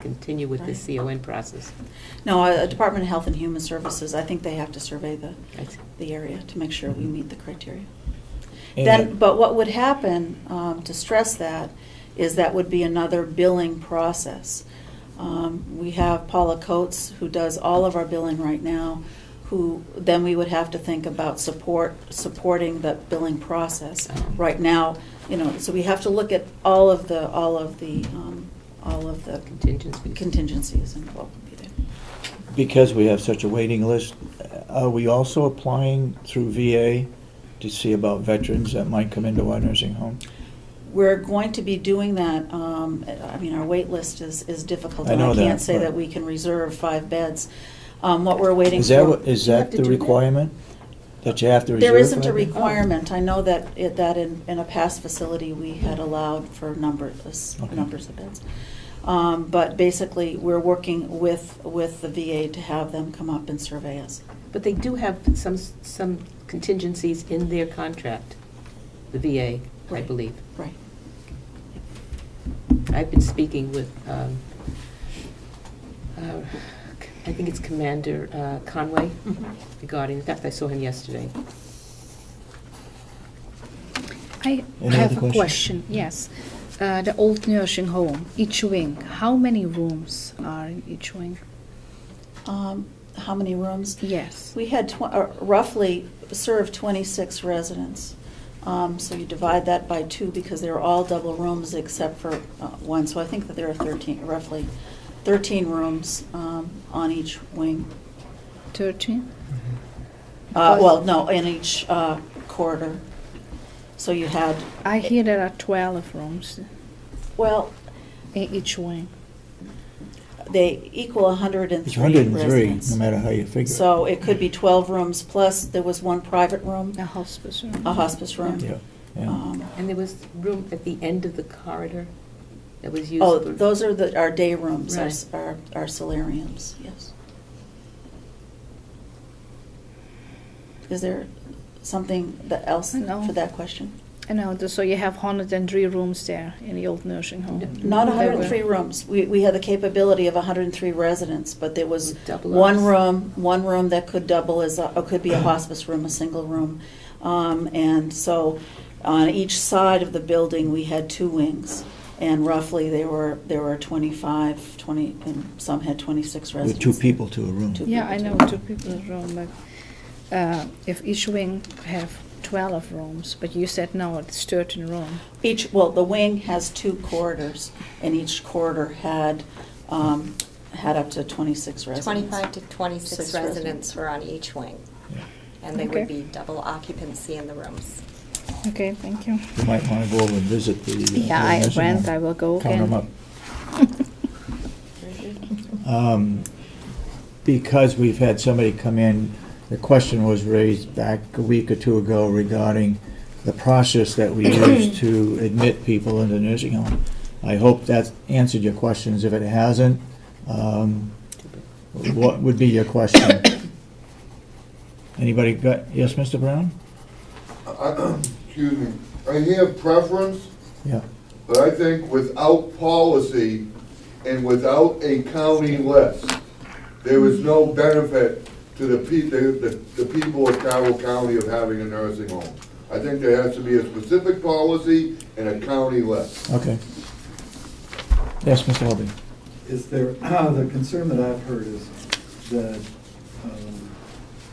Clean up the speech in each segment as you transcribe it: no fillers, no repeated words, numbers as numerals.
continue with the CON process. No, Department of Health and Human Services, I think they have to survey the area to make sure we meet the criteria. But what would happen, to stress that, is that would be another billing process. We have Paula Coates, who does all of our billing right now, who then we would have to think about supporting the billing process. Right now, so we have to look at all of the contingencies and what would be there. Because we have such a waiting list, are we also applying through VA to see about veterans that might come into our nursing home? We're going to be doing that. I mean, our wait list is difficult, and I can't say that we can reserve 5 beds. What we're waiting for... Is that the requirement? That you have to reserve? There isn't a requirement. I know that in a past facility we had allowed for numbers of beds. But basically we're working with the VA to have them come up and survey us. But they do have some contingencies in their contract, the VA, right. I believe. Right. I've been speaking with, I think it's Commander Conway regarding, in fact, I saw him yesterday. I have a question, yes. The old nursing home, each wing, how many rooms are in each wing? How many rooms? Yes. We had roughly served 26 residents. So you divide that by 2 because they're all double rooms except for 1. So I think that there are roughly 13 rooms on each wing. 13? Well, no, in each corridor. So you had... I hear there are 12 rooms. Well... in each wing. They equal 103 It's 103, residents. no matter how you figure it. So it could be 12 rooms, plus there was 1 private room. A hospice room. A hospice room. Yeah. Yeah. And there was room at the end of the corridor that was used Oh, for... those are our day rooms, Right. our solariums, yes. Is there something else for that question? I know, so you have 103 rooms there in the old nursing home. Not 103 rooms. We had the capability of 103 residents, but there was Double one ups. room that could double as could be a hospice room, a single room, and so on each side of the building we had 2 wings, and roughly there were 25, 20, and some had 26 residents. With 2 people to a room. Yeah, I know, 2 people in a room, but if each wing have 12 rooms, but you said no, it's 13 rooms. The wing has 2 corridors, and each corridor had up to 26 residents. 25 to 26 residents were on each wing, and they would be double occupancy in the rooms. Okay, thank you. You might want to go over and visit the Yeah, I nursing went, home. I will go Count again. them up. Because we've had somebody come in, the question was raised back a week or 2 ago regarding the process that we use to admit people into nursing home. I hope that answered your questions. If it hasn't, what would be your question? Anybody got, yes, Mr. Brown? Excuse me. I have preference, Yeah. but I think without policy and without a county list, there is no benefit to the people of Carroll County of having a nursing home. I think there has to be a specific policy and a county list. Okay. Yes, Mr. Albee. Is there, the concern that I've heard is that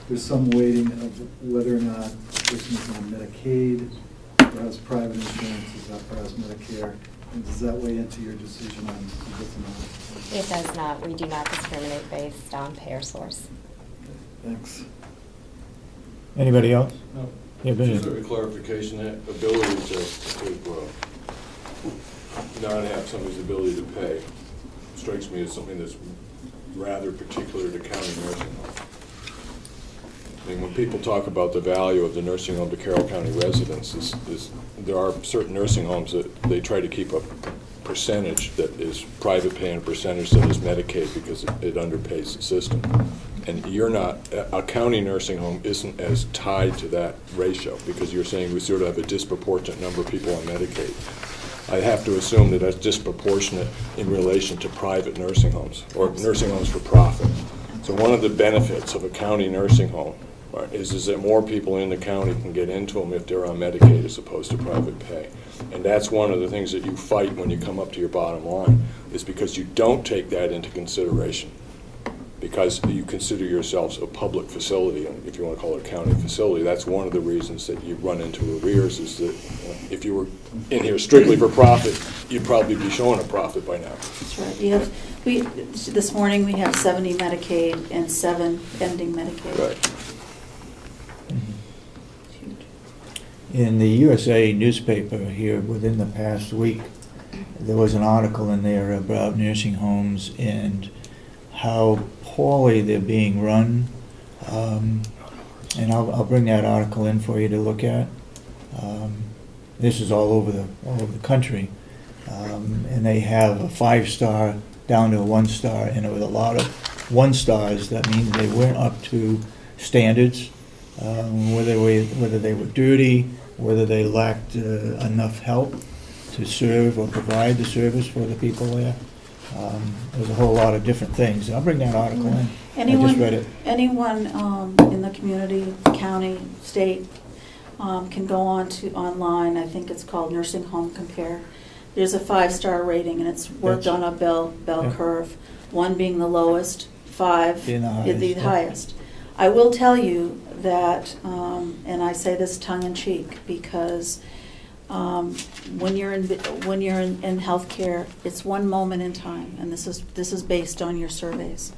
there's some weighting of whether or not a person is on Medicaid, or has private insurance, is that perhaps Medicare, and does that weigh into your decision on this amount? It does not. We do not discriminate based on payer source. Thanks. Anybody else? No. Yeah, Just a clarification, that ability to not have somebody's ability to pay strikes me as something that's rather particular to county nursing home. I mean, when people talk about the value of the nursing home to Carroll County residents, there are certain nursing homes that they try to keep a percentage that is private pay and a percentage that is Medicaid because it underpays the system. And you're not, a county nursing home isn't as tied to that ratio because you're saying we sort of have a disproportionate number of people on Medicaid. I have to assume that that's disproportionate in relation to private nursing homes or nursing homes for profit. So one of the benefits of a county nursing home, right, is that more people in the county can get into them if they're on Medicaid as opposed to private pay. And that's one of the things that you fight when you come up to your bottom line, is because you don't take that into consideration. Because you consider yourselves a public facility, and if you want to call it a county facility, that's one of the reasons that you run into arrears, is that if you were in here strictly for profit, you'd probably be showing a profit by now. That's right. This morning we have 70 Medicaid and 7 ending Medicaid. Right. In the USA newspaper here within the past week, there was an article in there about nursing homes and how poorly they're being run. And I'll bring that article in for you to look at. This is all over the country. And they have a 5-star down to a 1-star, and it was a lot of 1-stars. That means they weren't up to standards, whether they were dirty, whether they lacked enough help to serve or provide the service for the people there. There's a whole lot of different things. I'll bring that article in. I just read it. Anyone in the community, county, state, can go online. I think it's called Nursing Home Compare. There's a 5-star rating, and it's worked on a bell curve. 1 being the lowest, 5 being the highest. I will tell you that, and I say this tongue in cheek, because when you're in healthcare, it's one moment in time, and this is based on your surveys.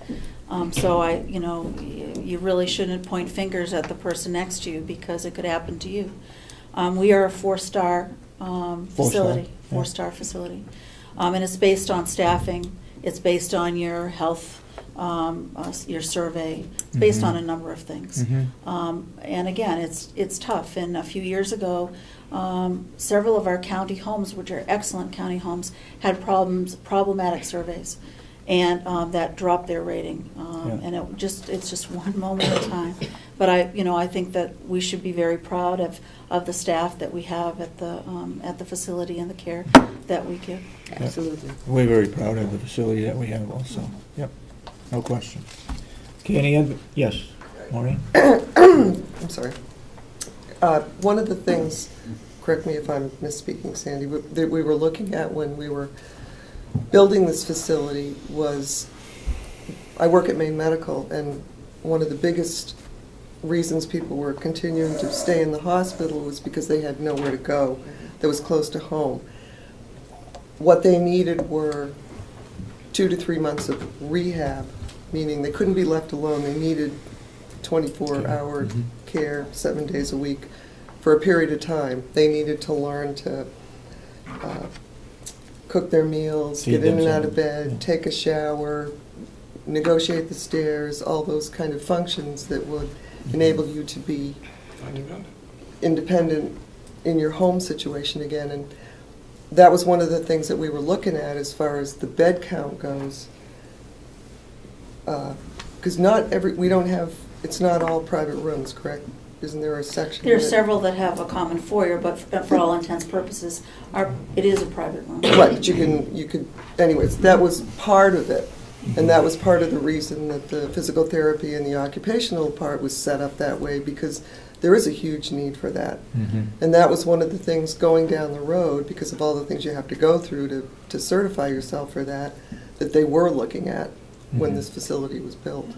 So you really shouldn't point fingers at the person next to you, because it could happen to you. We are a 4-star facility, 4-star facility, and it's based on staffing. It's based on your health. Your survey. It's based on a number of things. And again, it's tough. And a few years ago, several of our county homes, which are excellent county homes, had problematic surveys, and that dropped their rating. And it's just one moment at a time. But I think that we should be very proud of the staff that we have at the facility and the care that we give. Absolutely. We're very proud of the facility that we have also. Yep. No question. Okay, any other? Yes, Maureen? I'm sorry. One of the things, correct me if I'm misspeaking, Sandy, that we were looking at when we were building this facility was, I work at Maine Medical, and one of the biggest reasons people were continuing to stay in the hospital was because they had nowhere to go that was close to home. What they needed were 2 to 3 months of rehab, meaning they couldn't be left alone. They needed 24-hour care 7 days a week for a period of time. They needed to learn to cook their meals, get in and out of bed, take a shower, negotiate the stairs, all those kind of functions that would enable you to be independent in your home situation again. And that was one of the things that we were looking at as far as the bed count goes. Because it's not all private rooms, correct? Isn't there a section? There are several that have a common foyer, but for all intents and purposes, it is a private room. Right, but you could, anyways, that was part of it. And that was part of the reason that the physical therapy and the occupational part was set up that way, because there is a huge need for that. And that was one of the things going down the road, because of all the things you have to go through to certify yourself for that they were looking at when this facility was built,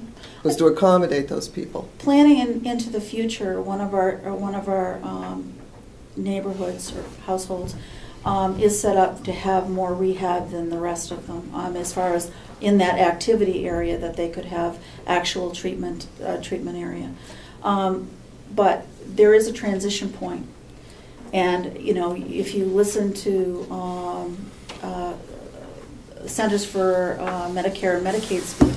was to accommodate those people. Planning into the future, one of our neighborhoods or households is set up to have more rehab than the rest of them, as far as in that activity area that they could have actual treatment area. But there is a transition point, and if you listen to Centers for Medicare and Medicaid speak,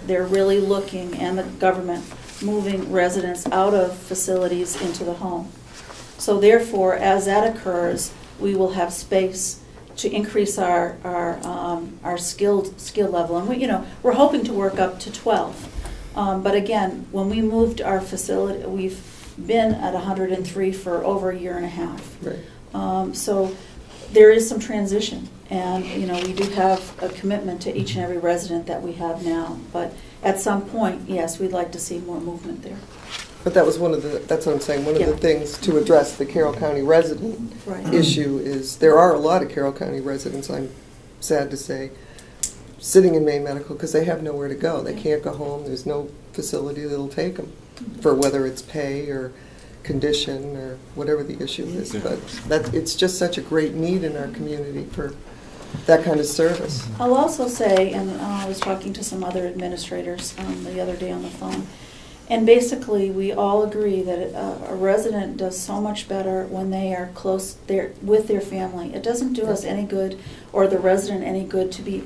they're really looking, and the government, moving residents out of facilities into the home. So therefore, as that occurs, we will have space to increase our skill level, and we're hoping to work up to 12. But again, when we moved our facility, we've been at 103 for over a year and a half. Right. So there is some transition, and, you know, we do have a commitment to each and every resident that we have now, but at some point, yes, we'd like to see more movement there. But that was one of the, that's what I'm saying, one of Yeah. the things to address the Carroll County resident Right. issue is, there are a lot of Carroll County residents, I'm sad to say, sitting in Maine Medical because they have nowhere to go. They can't go home, there's no facility that'll take them, for whether it's pay or condition or whatever the issue is. But that, it's just such a great need in our community for that kind of service. I'll also say, and I was talking to some other administrators the other day on the phone, and basically we all agree that a resident does so much better when they are close there with their family. It doesn't do us any good, or the resident any good, to be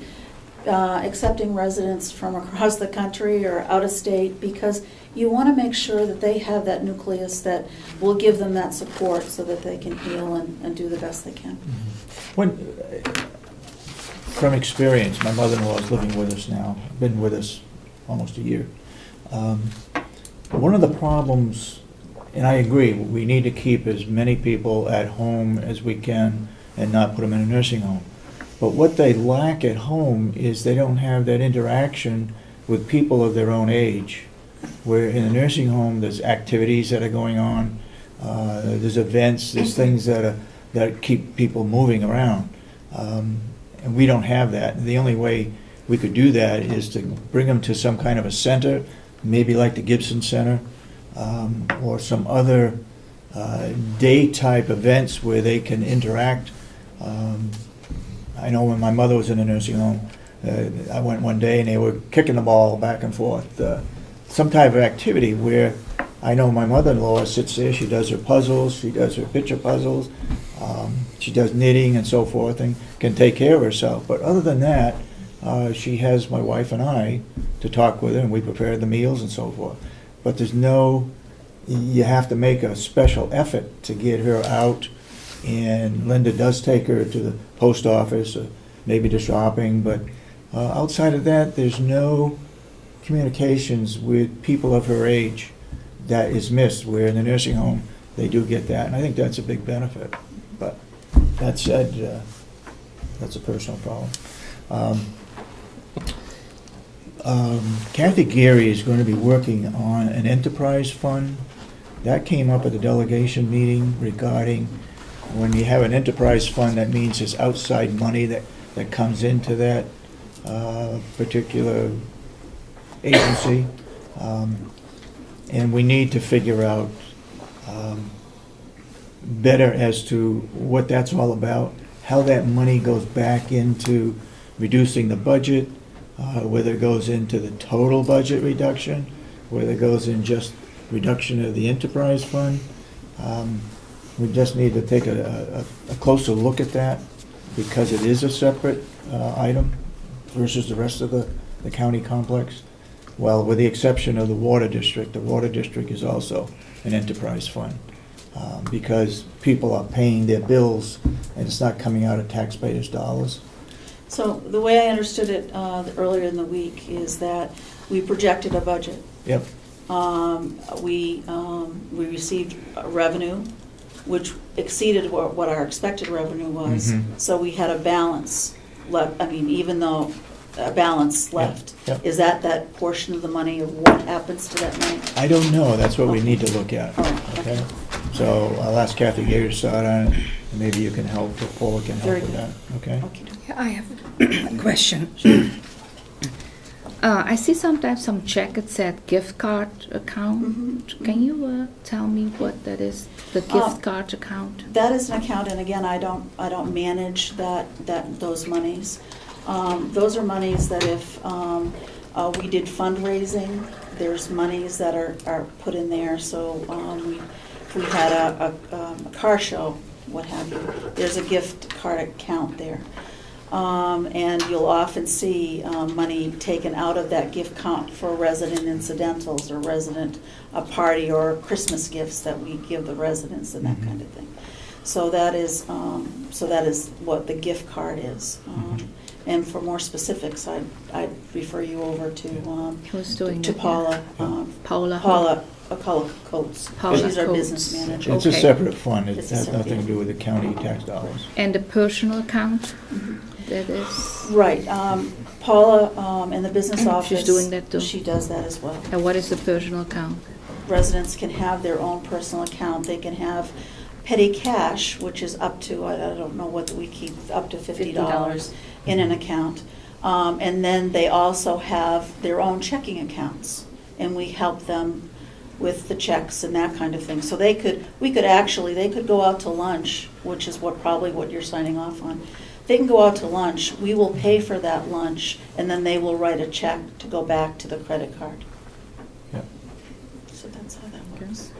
accepting residents from across the country or out of state, because you want to make sure that they have that nucleus that will give them that support so that they can heal and do the best they can. From experience, my mother-in-law is living with us now, been with us almost a year. One of the problems, and I agree, we need to keep as many people at home as we can and not put them in a nursing home. But what they lack at home is they don't have that interaction with people of their own age. Where in a nursing home, there's activities that are going on, there's events, there's things that keep people moving around. And we don't have that. And the only way we could do that is to bring them to some kind of a center, maybe like the Gibson Center, or some other day-type events where they can interact. I know when my mother was in a nursing home, I went one day and they were kicking the ball back and forth. Some type of activity where I know my mother-in-law sits there, she does her puzzles, she does her picture puzzles, she does knitting and so forth, and can take care of herself. But other than that, she has my wife and I to talk with her, and we prepare the meals and so forth. But there's no, you have to make a special effort to get her out, and Linda does take her to the post office, or maybe to shopping, but outside of that, there's no communications with people of her age that is missed, where in the nursing home they do get that, and I think that's a big benefit. But that said, that's a personal problem. Kathy Gary is going to be working on an enterprise fund. That came up at the delegation meeting regarding when you have an enterprise fund, that means there's outside money that comes into that particular agency. And we need to figure out better as to what that's all about, how that money goes back into reducing the budget, whether it goes into the total budget reduction, whether it goes in just reduction of the enterprise fund. We just need to take a closer look at that, because it is a separate item versus the rest of the county complex. Well, with the exception of the water district is also an enterprise fund, because people are paying their bills and it's not coming out of taxpayers' dollars. So the way I understood it earlier in the week is that we projected a budget. Yep. We received revenue, which exceeded what our expected revenue was. Mm-hmm. So we had a balance left. I mean, even though a balance left, Yep. is that portion of the money, or what happens to that money? I don't know. That's what we need to look at. All right. Okay. So I'll ask Kathy Gator to start on it, and maybe you can help, or Paula can help Very with good. that. Okay. Okay. I have a question. I see sometimes some check, it said gift card account. Mhm. Can you tell me what that is, the gift card account? That is an account, and again, I don't manage those monies. Those are monies that if we did fundraising, there's monies that are put in there. So if we had a car show, what have you, there's a gift card account there. And you'll often see money taken out of that gift account for resident incidentals, or resident party, or Christmas gifts that we give the residents, and that kind of thing. So that is what the gift card is. And for more specifics, I'd refer you over to Who's doing to it? Paula. Paula. Paula Paula Coates. Paula She's our Coates. business manager. It's a Okay. separate fund, it It's a has separate- nothing to do with the county tax dollars. And the personal account, that is, Right, Paula, in the business office. She's doing that too? She does that as well. and what is the personal account? Residents can have their own personal account. They can have petty cash, which is up to, I don't know what we keep, up to $50 in an account. And then they also have their own checking accounts, and we help them with the checks and that kind of thing. So they could go out to lunch, which is probably what you're signing off on. They can go out to lunch, we will pay for that lunch, and then they will write a check to go back to the credit card. Yep. So that's how that works.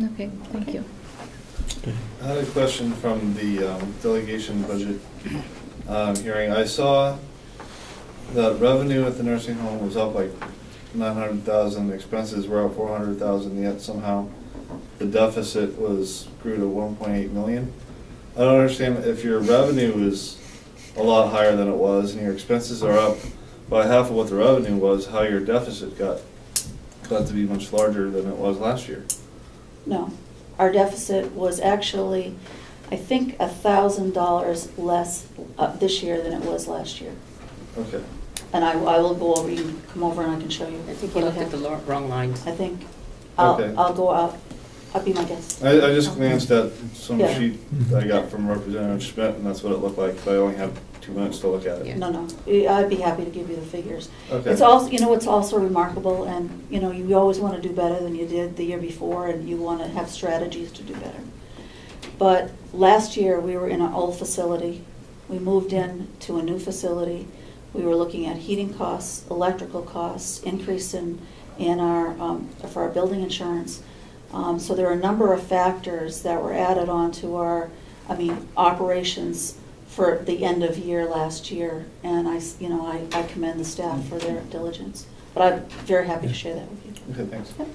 Okay, thank you. I had a question from the delegation budget hearing. I saw that revenue at the nursing home was up like 900,000, expenses were up 400,000, yet somehow the deficit grew to 1.8 million. I don't understand, if your revenue is a lot higher than it was and your expenses are up by half of what the revenue was, how your deficit got to be much larger than it was last year. No, our deficit was actually, I think, $1,000 less this year than it was last year. Okay. And I will go over, you can come over and I can show you. I think you looked at the wrong lines. I think, Okay. I'll go out, I'll be my guest. I just glanced at some Yeah. sheet I got from Representative Schmidt, and that's what it looked like, but I only have 2 minutes to look at it. Yeah. No, I'd be happy to give you the figures. Okay. It's also, it's also remarkable, and, you always want to do better than you did the year before, and you want to have strategies to do better. But last year, we were in an old facility. We moved in to a new facility. We were looking at heating costs, electrical costs, increase in our, for our building insurance. So there are a number of factors that were added on to our, operations for the end of year last year. And I commend the staff for their diligence. But I'm very happy to share that with you. Okay, thanks. Yep.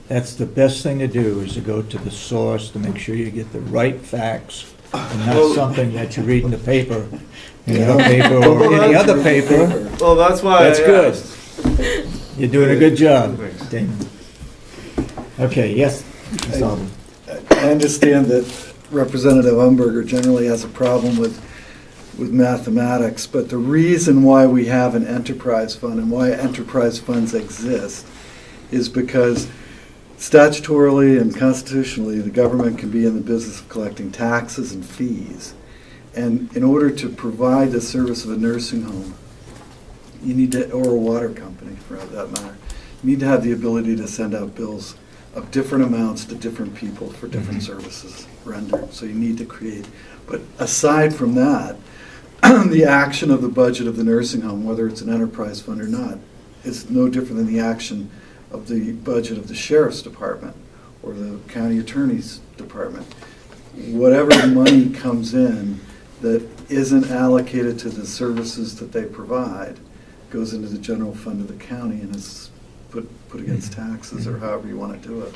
That's the best thing to do, is to go to the source to make sure you get the right facts, and not something that you read in the paper, your paper or any other paper. Well, that's why. That's good. You're doing a good job, Damon. Okay, yes, Ms. Alden. I understand that Representative Umberger generally has a problem with mathematics, but the reason why we have an enterprise fund and why enterprise funds exist is because statutorily and constitutionally, the government can be in the business of collecting taxes and fees. And in order to provide the service of a nursing home, you need to, or a water company for that matter, you need to have the ability to send out bills of different amounts to different people for different services rendered. So you need to create. But aside from that, the action of the budget of the nursing home, whether it's an enterprise fund or not, is no different than the action of the budget of the sheriff's department or the county attorney's department. Whatever money comes in that isn't allocated to the services that they provide goes into the general fund of the county and is put against taxes, or however you want to do it.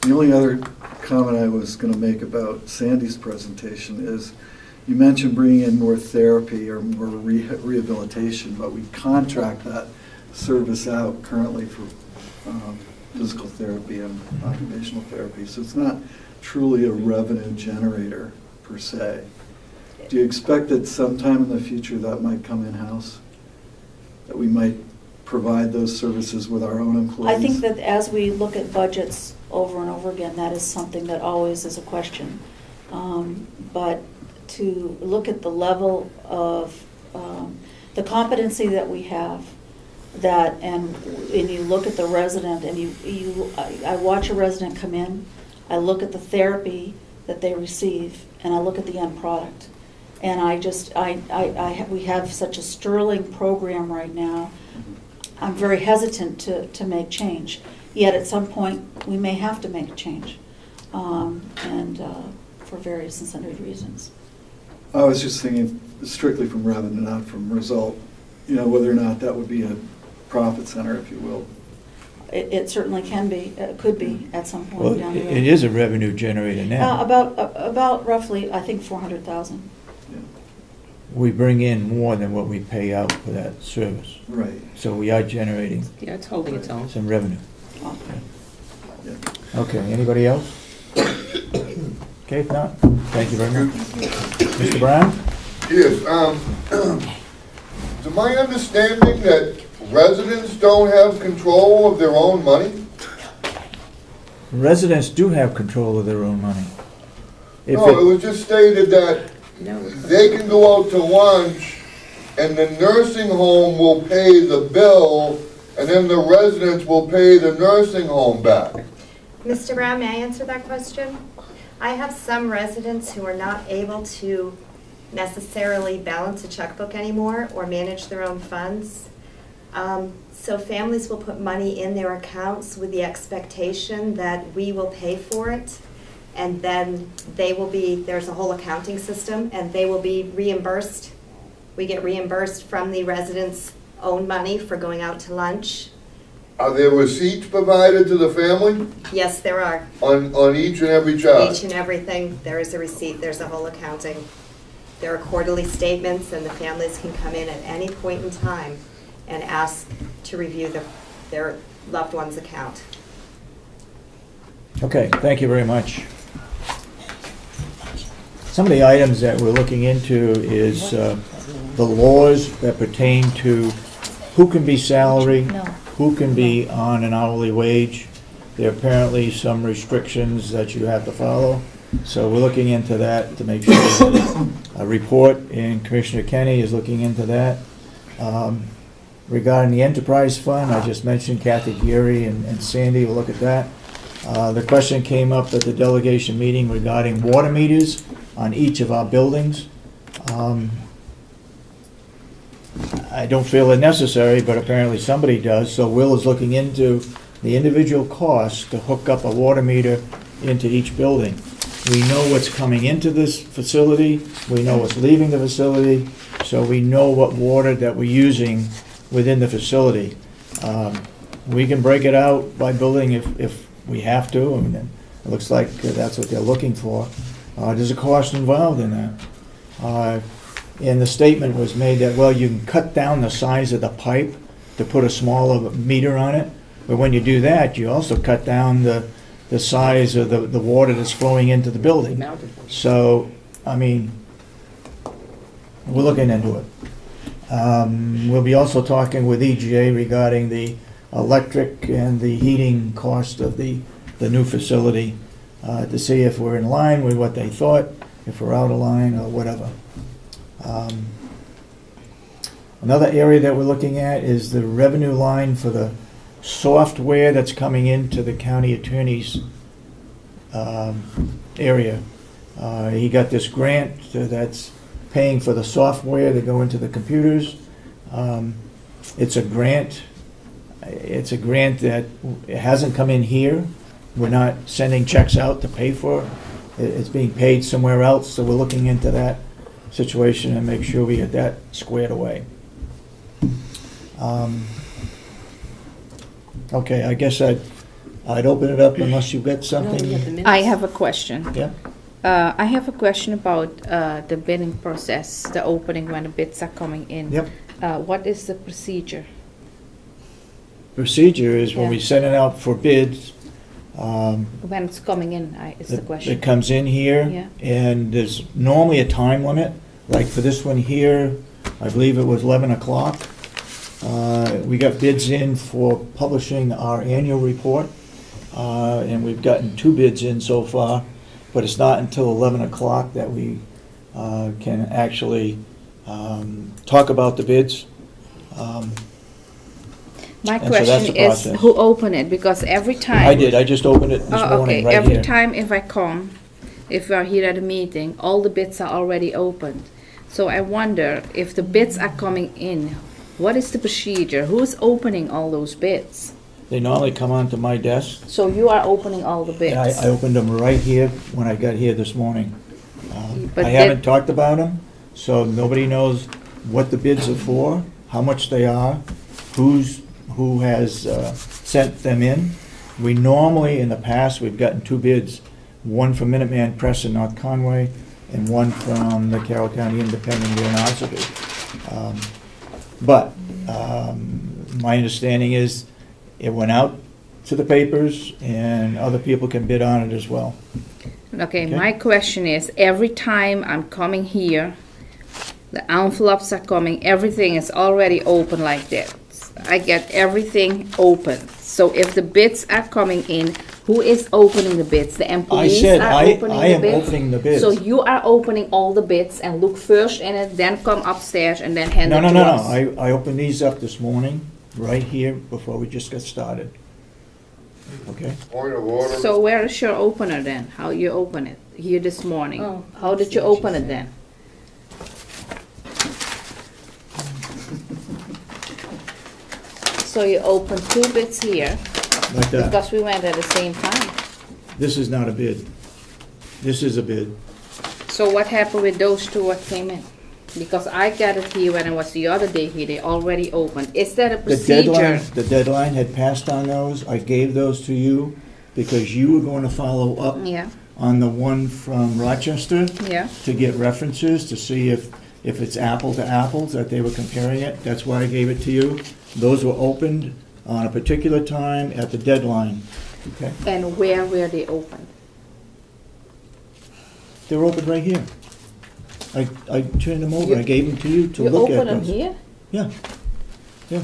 The only other comment I was going to make about Sandy's presentation is, you mentioned bringing in more therapy or more rehabilitation, but we contract that service out currently for physical therapy and occupational therapy. So it's not truly a revenue generator per se. Do you expect that sometime in the future that might come in-house? That we might provide those services with our own employees? I think that as we look at budgets over and over again, that is something that always is a question. But to look at the level of the competency that we have, and you look at the resident, and I watch a resident come in, I look at the therapy that they receive, and I look at the end product. And we have such a sterling program right now. I'm very hesitant to make change. Yet at some point, we may have to make a change, and for various and sundry reasons. I was just thinking strictly from revenue, not from result. Whether or not that would be a profit center, if you will. It certainly can be, could be at some point Well, down the road. it is a revenue generator now. About roughly, I think, 400,000. Yeah. We bring in more than what we pay out for that service. Right. So we are generating Yeah, it's holding its own. some revenue. Okay, anybody else? Okay, if not, thank you very much. Mr. Brown? Yes, to my understanding that residents don't have control of their own money? Residents do have control of their own money. If No, it was just stated that No. they can go out to lunch and the nursing home will pay the bill and then the residents will pay the nursing home back. Mr. Brown, may I answer that question? I have some residents who are not able to necessarily balance a checkbook anymore or manage their own funds. So families will put money in their accounts with the expectation that we will pay for it, and then there's a whole accounting system, and they will be reimbursed. We get reimbursed from the residents' own money for going out to lunch. Are there receipts provided to the family Yes, there are. on each and every charge? Each and everything, there is a receipt, there's a whole accounting. There are quarterly statements, and the families can come in at any point in time and ask to review their loved one's account. Okay, thank you very much. Some of the items that we're looking into is the laws that pertain to who can be salary, No. who can be on an hourly wage. There are apparently some restrictions that you have to follow. So we're looking into that to make sure that a report, and Commissioner Kenny is looking into that. Regarding the enterprise fund, I just mentioned Kathy Geary and Sandy will look at that. The question came up at the delegation meeting regarding water meters on each of our buildings. I don't feel it necessary, but apparently somebody does. So Will is looking into the individual costs to hook up a water meter into each building. We know what's coming into this facility, we know what's leaving the facility, so we know what water that we're using within the facility. We can break it out by building if we have to, and it looks like that's what they're looking for. There's a cost involved in that. And the statement was made that, well, you can cut down the size of the pipe to put a smaller meter on it, but when you do that, you also cut down the size of the water that's flowing into the building. Mounted. So, I mean, we're looking into it. We'll be also talking with EGA regarding the electric and the heating cost of the new facility to see if we're in line with what they thought, if we're out of line or whatever. Another area that we're looking at is the revenue line for the software that's coming into the county attorney's area. He got this grant that's paying for the software to go into the computers. It's a grant. It's a grant that it hasn't come in here. We're not sending checks out to pay for it. It's being paid somewhere else, so we're looking into that situation and make sure we get that squared away. Okay, I guess I'd open it up unless you've got something. I have a question. Yeah. I have a question about the bidding process, the opening when the bids are coming in. Yep. What is the procedure? Procedure is when we Yeah. send it out for bids. When it's coming in, is the question. It comes in here, Yeah. and there's normally a time limit. Like for this one here, I believe it was 11 o'clock. We got bids in for publishing our annual report, and we've gotten 2 bids in so far, but it's not until 11 o'clock that we can actually talk about the bids. My and so that's question the is, process. who opened it? Because every time... I did, I just opened it this Oh, morning, okay. right Every here. time if I come, if we are here at a meeting, all the bids are already opened. So I wonder if the bids are coming in, what is the procedure? Who's opening all those bids? They normally come onto my desk. So you are opening all the bids? And I opened them right here when I got here this morning. But I haven't talked about them, so nobody knows what the bids are for, how much they are, who has sent them in. We normally, in the past, we've gotten 2 bids, one from Minuteman Press in North Conway and one from the Carroll County Independent here in Ossipee. But my understanding is it went out to the papers, and other people can bid on it as well. Okay, Okay. my question is, every time I'm coming here, the envelopes are coming, everything is already open like this. I get everything open. So if the bids are coming in, who is opening the bids? The I employees said, are I opening am the bids? opening the bids. So you are opening all the bids and look first in it, then come upstairs and then hand No, it no, to no, no, us? I opened these up this morning, right here, before we just got started. Okay? Point of order. So where is your opener then? How you open it? Here this morning. Oh, How did you I see what open you're it then? So you opened two bids here, Like that. because we went at the same time. This is not a bid. This is a bid. So what happened with those two what came in? Because I got it here when it was the other day here, they already opened. Is that a procedure? The deadline had passed on those. I gave those to you because you were going to follow up Yeah, on the one from Rochester yeah. to get references, to see if it's apple to apples, that they were comparing it. That's why I gave it to you. Those were opened on a particular time at the deadline. Okay? And where were they opened? They were opened right here. I turned them over. I gave them to you to You look at opened them those. here? Yeah. Yeah.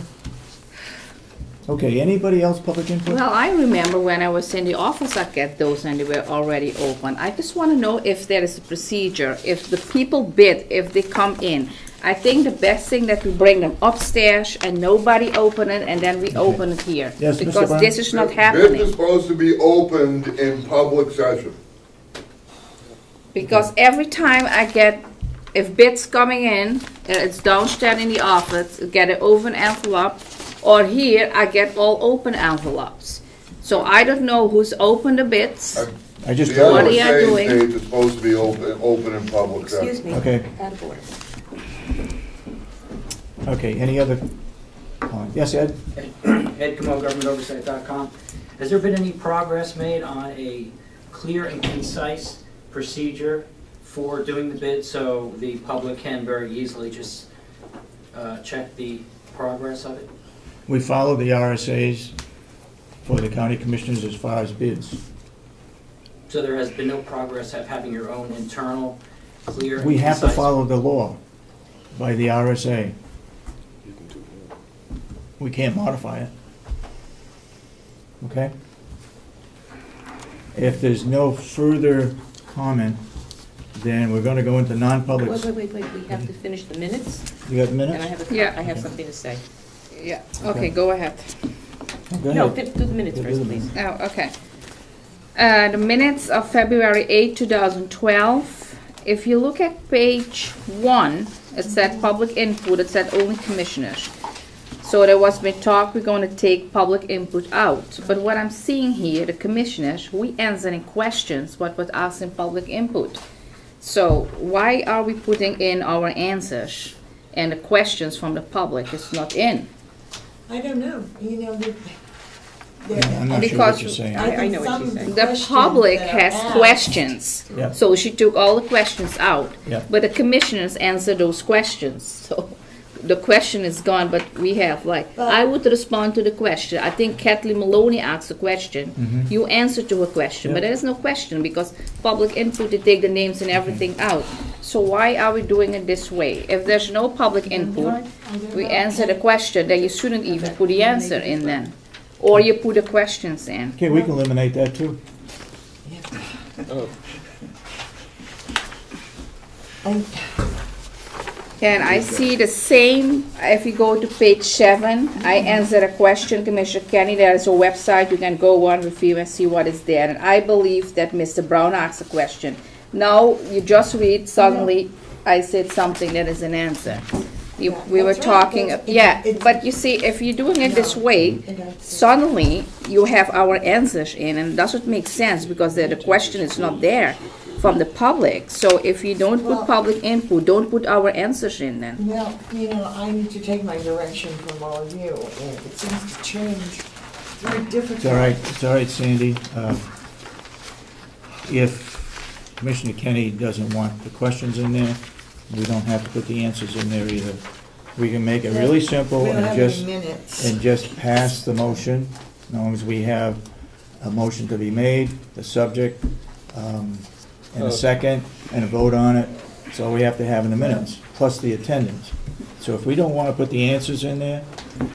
Okay, anybody else public input? Well, I remember when I was in the office, I get those and they were already open. I just want to know if there is a procedure, if the people bid, if they come in. I think the best thing that we bring them upstairs and nobody open it and then we open it here. Yes, Mr. Because Brown? this is not Bids happening. is supposed to be opened in public session. Because every time I get, if bids coming in, it's downstairs in the office, I get an open envelope, or here I get all open envelopes. So I don't know who's opened the bids. I just The What are other you saying doing? states it's supposed to be open in public session. Excuse me. Okay. Out of order. Okay, any other? Yes, Ed? Ed Comeau, GovernmentOversite.com. Has there been any progress made on a clear and concise procedure for doing the bid so the public can very easily just check the progress of it? We follow the RSAs for the county commissioners as far as bids. So there has been no progress of having your own internal clear and We have to concise- follow the law by the RSA. You can do that. We can't modify it. Okay? If there's no further comment, then we're gonna go into non-public. Wait, we have to finish the minutes, You got the and I minutes? have, Yeah. I have something to say. Yeah, okay, go ahead. Go No, ahead. do the minutes Do first, the please. Oh, okay. The minutes of February 8, 2012. If you look at page 1, it said public input, it said only commissioners. So there was been talk, we're going to take public input out. But what I'm seeing here, the commissioners, we answering questions, what was asked in public input. So why are we putting in our answers and the questions from the public is not in? I don't know, you know, I'm not sure Because what you're saying. I know what she's saying. The public has questions. Yeah. So she took all the questions out. Yeah. But the commissioners answer those questions. So the question is gone, but we have I would respond to the question. I think Kathleen Maloney asked a question. Mhm. You answer to her question, but Yeah. there is no question because public input, they take the names and everything out. So why are we doing it this way? If there's no public input, we answer the question, then you shouldn't even put the answer in then. Or you put the questions in. Okay, we can eliminate that too. Oh, And I see the same, if you go to page 7, I answered a question, Commissioner Kenny, there is a website, you can go on, review and see what is there. And I believe that Mr. Brown asked a question. Now, you just read, suddenly, I said something that is an answer. We were That's right, talking, but yeah, it's- but you see, if you're doing it this way, suddenly, you have our answers in, and it doesn't make sense, because the question is not there from the public. So if you don't put Well- public input, don't put our answers in then. Well, you know, I need to take my direction from all of you, and it seems to change. It's very difficult. It's all right, Sandy. If Commissioner Kenny doesn't want the questions in there, we don't have to put the answers in there either. We can make it really simple We don't and have just, any minutes. and just pass the motion as long as we have a motion to be made, the subject, and a second, and a vote on it. That's all we have to have in the minutes, plus the attendance. So if we don't want to put the answers in there,